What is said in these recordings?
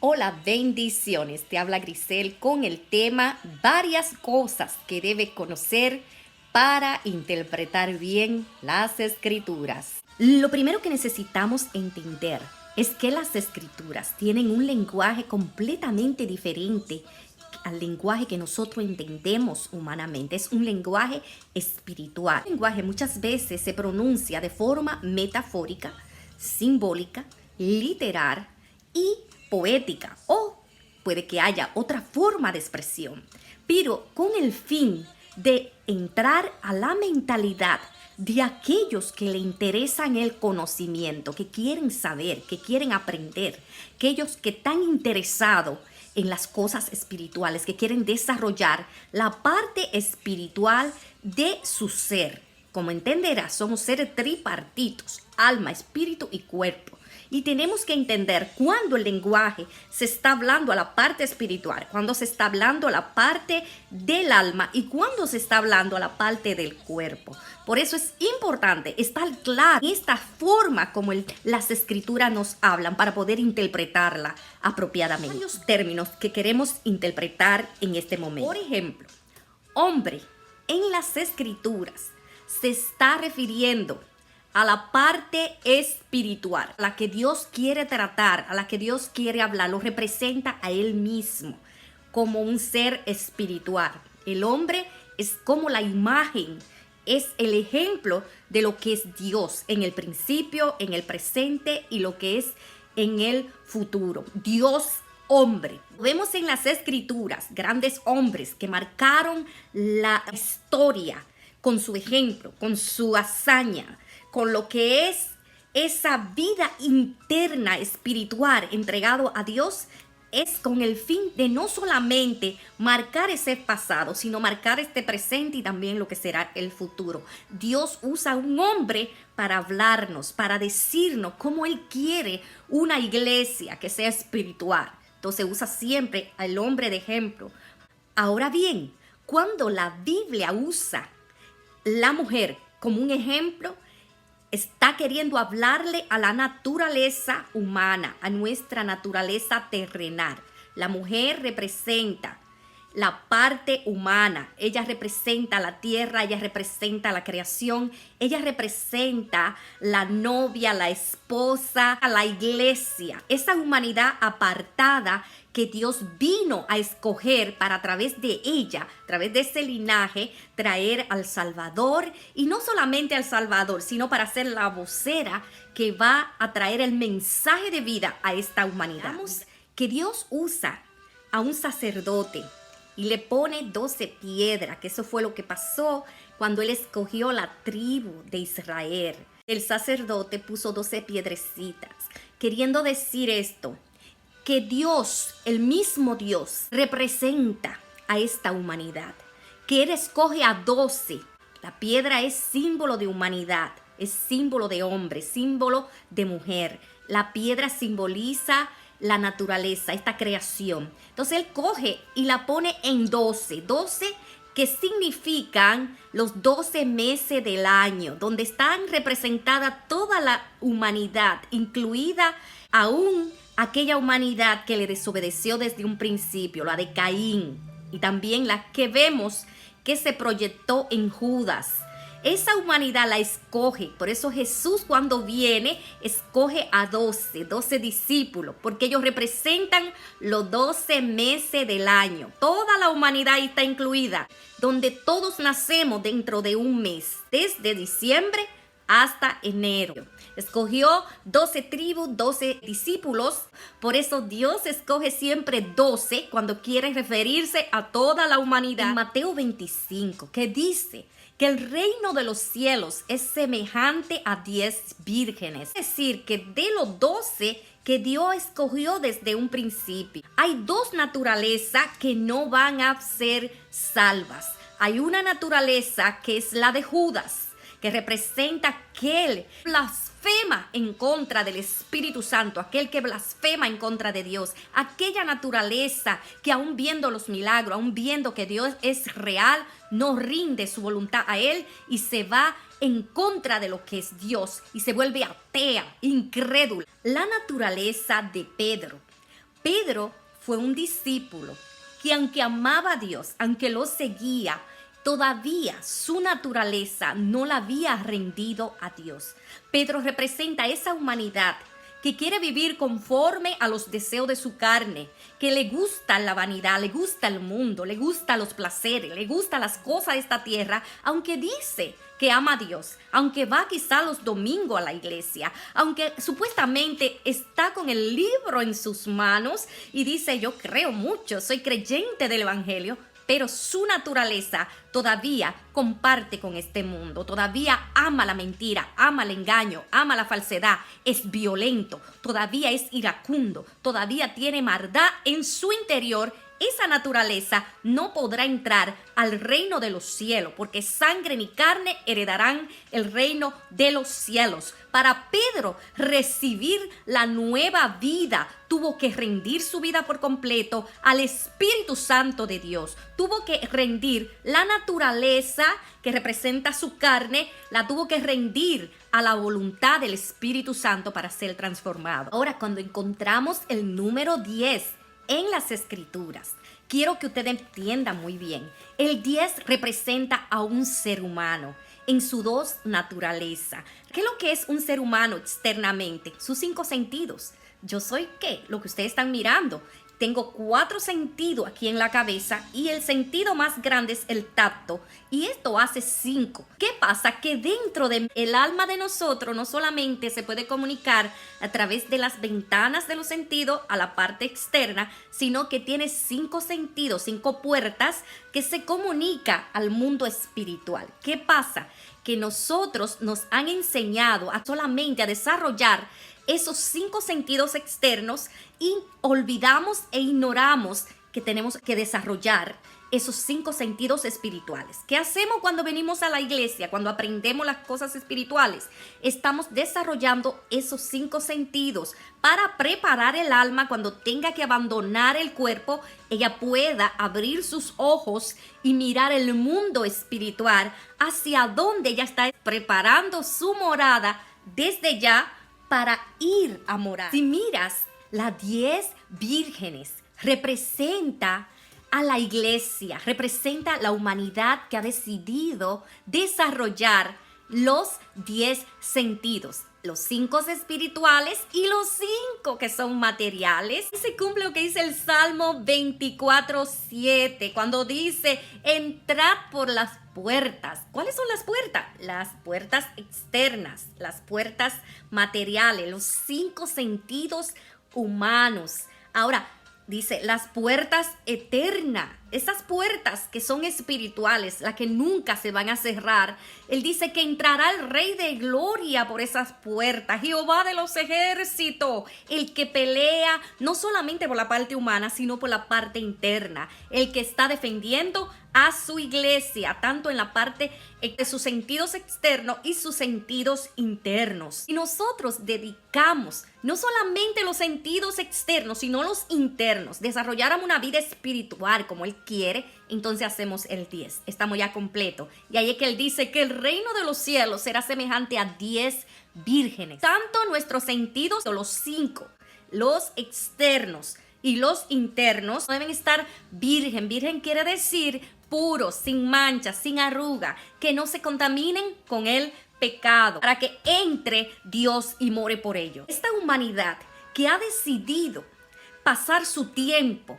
Hola, bendiciones. Te habla Grisel con el tema varias cosas que debe conocer para interpretar bien las escrituras. Lo primero que necesitamos entender es que las escrituras tienen un lenguaje completamente diferente al lenguaje que nosotros entendemos humanamente. Es un lenguaje espiritual. El lenguaje muchas veces se pronuncia de forma metafórica, simbólica, literal y poética, o puede que haya otra forma de expresión, pero con el fin de entrar a la mentalidad de aquellos que le interesan el conocimiento, que quieren saber, que quieren aprender, aquellos que están interesados en las cosas espirituales, que quieren desarrollar la parte espiritual de su ser. Como entenderás, somos seres tripartitos, alma, espíritu y cuerpo. Y tenemos que entender cuándo el lenguaje se está hablando a la parte espiritual, cuándo se está hablando a la parte del alma y cuándo se está hablando a la parte del cuerpo. Por eso es importante estar claro en esta forma como las escrituras nos hablan para poder interpretarla apropiadamente. Hay varios términos que queremos interpretar en este momento. Por ejemplo, hombre en las escrituras se está refiriendo a la parte espiritual, a la que Dios quiere tratar, a la que Dios quiere hablar, lo representa a Él mismo como un ser espiritual. El hombre es como la imagen, es el ejemplo de lo que es Dios en el principio, en el presente y lo que es en el futuro. Dios hombre. Vemos en las escrituras grandes hombres que marcaron la historia con su ejemplo, con su hazaña, con lo que es esa vida interna espiritual entregado a Dios, es con el fin de no solamente marcar ese pasado, sino marcar este presente y también lo que será el futuro. Dios usa a un hombre para hablarnos, para decirnos cómo Él quiere una iglesia que sea espiritual. Entonces usa siempre al hombre de ejemplo. Ahora bien, cuando la Biblia usa la mujer como un ejemplo, está queriendo hablarle a la naturaleza humana, a nuestra naturaleza terrenal. La mujer representa la parte humana, ella representa la tierra, ella representa la creación, ella representa la novia, la esposa, la iglesia, esa humanidad apartada que Dios vino a escoger para a través de ella, a través de ese linaje, traer al Salvador, y no solamente al Salvador, sino para ser la vocera que va a traer el mensaje de vida a esta humanidad. Vemos que Dios usa a un sacerdote y le pone 12 piedras, que eso fue lo que pasó cuando Él escogió la tribu de Israel. El sacerdote puso 12 piedrecitas, queriendo decir esto, que Dios, el mismo Dios, representa a esta humanidad, que Él escoge a 12. La piedra es símbolo de humanidad, es símbolo de hombre, símbolo de mujer. La piedra simboliza la naturaleza, esta creación. Entonces Él coge y la pone en 12, 12 que significan los 12 meses del año, donde están representada toda la humanidad, incluida aún aquella humanidad que le desobedeció desde un principio, la de Caín, y también la que vemos que se proyectó en Judas. Esa humanidad la escoge, por eso Jesús cuando viene escoge a 12 discípulos, porque ellos representan los 12 meses del año. Toda la humanidad está incluida, donde todos nacemos dentro de un mes, desde diciembre hasta enero. Escogió 12 tribus, 12 discípulos. Por eso Dios escoge siempre 12 cuando quiere referirse a toda la humanidad. En Mateo 25, que dice que el reino de los cielos es semejante a 10 vírgenes. Es decir, que de los 12 que Dios escogió desde un principio, hay dos naturalezas que no van a ser salvas. Hay una naturaleza que es la de Judas, que representa aquel blasfema en contra del Espíritu Santo, aquel que blasfema en contra de Dios, aquella naturaleza que aún viendo los milagros, aún viendo que Dios es real, no rinde su voluntad a Él y se va en contra de lo que es Dios y se vuelve atea, incrédula. La naturaleza de Pedro Pedro fue un discípulo que aunque amaba a Dios, aunque lo seguía, todavía su naturaleza no la había rendido a Dios. Pedro representa esa humanidad que quiere vivir conforme a los deseos de su carne, que le gusta la vanidad, le gusta el mundo, le gusta los placeres, le gusta las cosas de esta tierra, aunque dice que ama a Dios, aunque va quizá los domingos a la iglesia, aunque supuestamente está con el libro en sus manos y dice yo creo mucho, soy creyente del evangelio, pero su naturaleza todavía comparte con este mundo, todavía ama la mentira, ama el engaño, ama la falsedad, es violento, todavía es iracundo, todavía tiene maldad en su interior. Esa naturaleza no podrá entrar al reino de los cielos, porque sangre ni carne heredarán el reino de los cielos. Para Pedro recibir la nueva vida, tuvo que rendir su vida por completo al Espíritu Santo de Dios. Tuvo que rendir la naturaleza que representa su carne, la tuvo que rendir a la voluntad del Espíritu Santo para ser transformado. Ahora, cuando encontramos el número 10 en las Escrituras, quiero que usted entienda muy bien. El 10 representa a un ser humano en su dos naturaleza. ¿Qué es lo que es un ser humano externamente? Sus 5 sentidos. Yo soy ¿qué? Lo que ustedes están mirando. Tengo 4 sentidos aquí en la cabeza y el sentido más grande es el tacto y esto hace 5. ¿Qué pasa? Que dentro del alma de nosotros no solamente se puede comunicar a través de las ventanas de los sentidos a la parte externa, sino que tiene 5 sentidos, 5 puertas que se comunica al mundo espiritual. ¿Qué pasa? Que nosotros nos han enseñado a solamente a desarrollar esos 5 sentidos externos y olvidamos e ignoramos que tenemos que desarrollar esos 5 sentidos espirituales. ¿Qué hacemos cuando venimos a la iglesia? Cuando aprendemos las cosas espirituales, estamos desarrollando esos 5 sentidos para preparar el alma cuando tenga que abandonar el cuerpo, ella pueda abrir sus ojos y mirar el mundo espiritual hacia donde ella está preparando su morada desde ya para ir a morar. Si miras, las 10 vírgenes representa a la iglesia, representa la humanidad que ha decidido desarrollar los 10 sentidos, los 5 espirituales y los 5 que son materiales. Y se cumple lo que dice el Salmo 24:7, cuando dice, entrad por las puertas. ¿Cuáles son las puertas? Las puertas externas, las puertas materiales, los 5 sentidos humanos. Ahora, dice, las puertas eternas, esas puertas que son espirituales, las que nunca se van a cerrar. Él dice que entrará el Rey de Gloria por esas puertas, Jehová de los ejércitos, el que pelea no solamente por la parte humana, sino por la parte interna, el que está defendiendo a su iglesia, tanto en la parte de sus sentidos externos y sus sentidos internos. Y nosotros dedicamos no solamente los sentidos externos, sino los internos, desarrolláramos una vida espiritual como Él quiere, entonces hacemos el 10. Estamos ya completos. Y ahí es que Él dice que el reino de los cielos será semejante a 10 vírgenes. Tanto nuestros sentidos, los 5, los externos y los internos, deben estar virgen. Virgen quiere decir puros, sin manchas, sin arruga, que no se contaminen con el pecado, para que entre Dios y more por ellos. Esta humanidad que ha decidido pasar su tiempo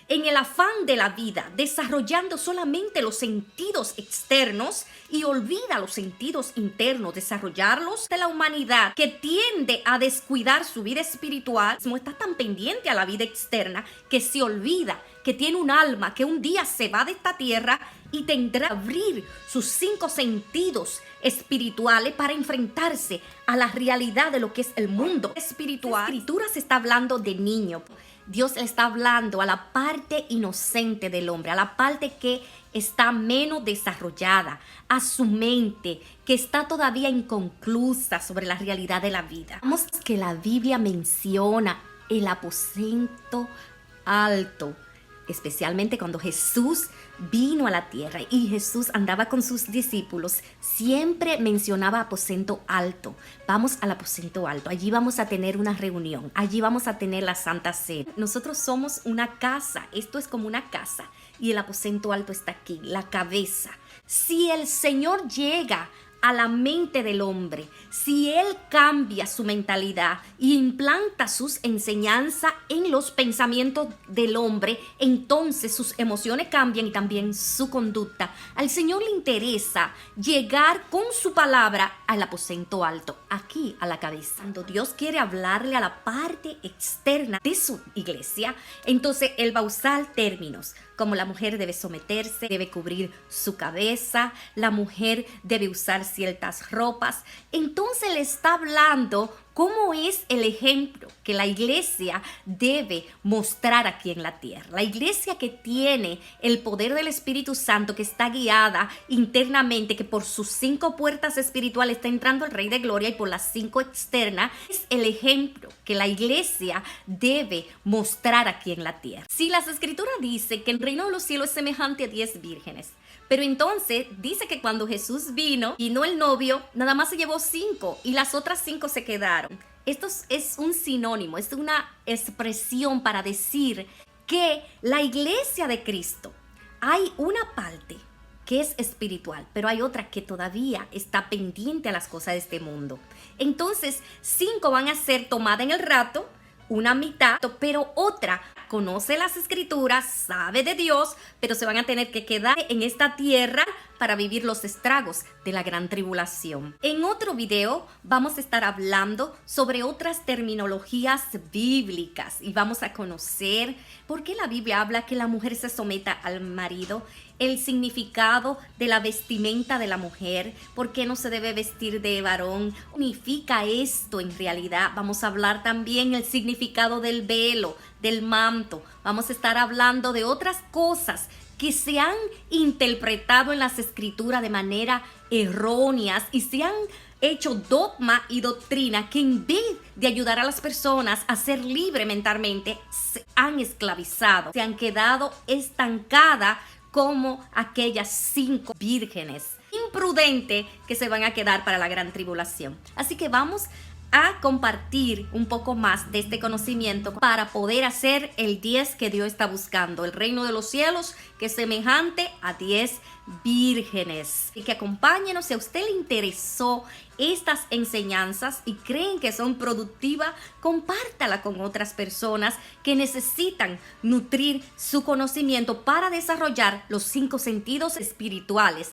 en el afán de la vida, desarrollando solamente los sentidos externos y olvida los sentidos internos, desarrollarlos, de la humanidad que tiende a descuidar su vida espiritual, no está tan pendiente a la vida externa que se olvida que tiene un alma que un día se va de esta tierra y tendrá que abrir sus 5 sentidos espirituales para enfrentarse a la realidad de lo que es el mundo espiritual. La escritura se está hablando de niño. Dios le está hablando a la parte inocente del hombre, a la parte que está menos desarrollada, a su mente, que está todavía inconclusa sobre la realidad de la vida. Vemos que la Biblia menciona el aposento alto, especialmente cuando Jesús vino a la tierra y Jesús andaba con sus discípulos, siempre mencionaba aposento alto. Vamos al aposento alto, allí vamos a tener una reunión, allí vamos a tener la Santa Cena. Nosotros somos una casa, esto es como una casa y el aposento alto está aquí, la cabeza. Si el Señor llega a la mente del hombre, si Él cambia su mentalidad y implanta sus enseñanzas en los pensamientos del hombre, entonces sus emociones cambian y también su conducta. Al Señor le interesa llegar con su palabra al aposento alto, aquí a la cabeza. Cuando Dios quiere hablarle a la parte externa de su iglesia, entonces Él va a usar términos como la mujer debe someterse, debe cubrir su cabeza, la mujer debe usar ciertas ropas. Entonces le está hablando cómo es el ejemplo que la iglesia debe mostrar aquí en la tierra. La iglesia que tiene el poder del Espíritu Santo, que está guiada internamente, que por sus 5 puertas espirituales está entrando el Rey de Gloria y por las 5 externas, es el ejemplo que la iglesia debe mostrar aquí en la tierra. Si las Escrituras dicen que el reino de los cielos es semejante a 10 vírgenes, pero entonces dice que cuando Jesús vino el novio, nada más se llevó 5 y las otras 5 se quedaron. Esto es un sinónimo, es una expresión para decir que la iglesia de Cristo, hay una parte que es espiritual, pero hay otra que todavía está pendiente a las cosas de este mundo. Entonces 5 van a ser tomadas en el rapto, una mitad, pero otra conoce las Escrituras, sabe de Dios, pero se van a tener que quedar en esta tierra para vivir los estragos de la gran tribulación. En otro video vamos a estar hablando sobre otras terminologías bíblicas y vamos a conocer por qué la Biblia habla que la mujer se someta al marido, el significado de la vestimenta de la mujer, por qué no se debe vestir de varón, ¿qué significa esto en realidad? Vamos a hablar también el significado del velo, del manto. Vamos a estar hablando de otras cosas que se han interpretado en las Escrituras de manera erróneas y se han hecho dogma y doctrina que en vez de ayudar a las personas a ser libres mentalmente, se han esclavizado, se han quedado estancadas como aquellas 5 vírgenes imprudentes que se van a quedar para la gran tribulación. Así que vamos a compartir un poco más de este conocimiento para poder hacer el 10 que Dios está buscando, el reino de los cielos, que es semejante a 10 vírgenes. Y que acompáñenos, si a usted le interesó estas enseñanzas y creen que son productivas, compártala con otras personas que necesitan nutrir su conocimiento para desarrollar los 5 sentidos espirituales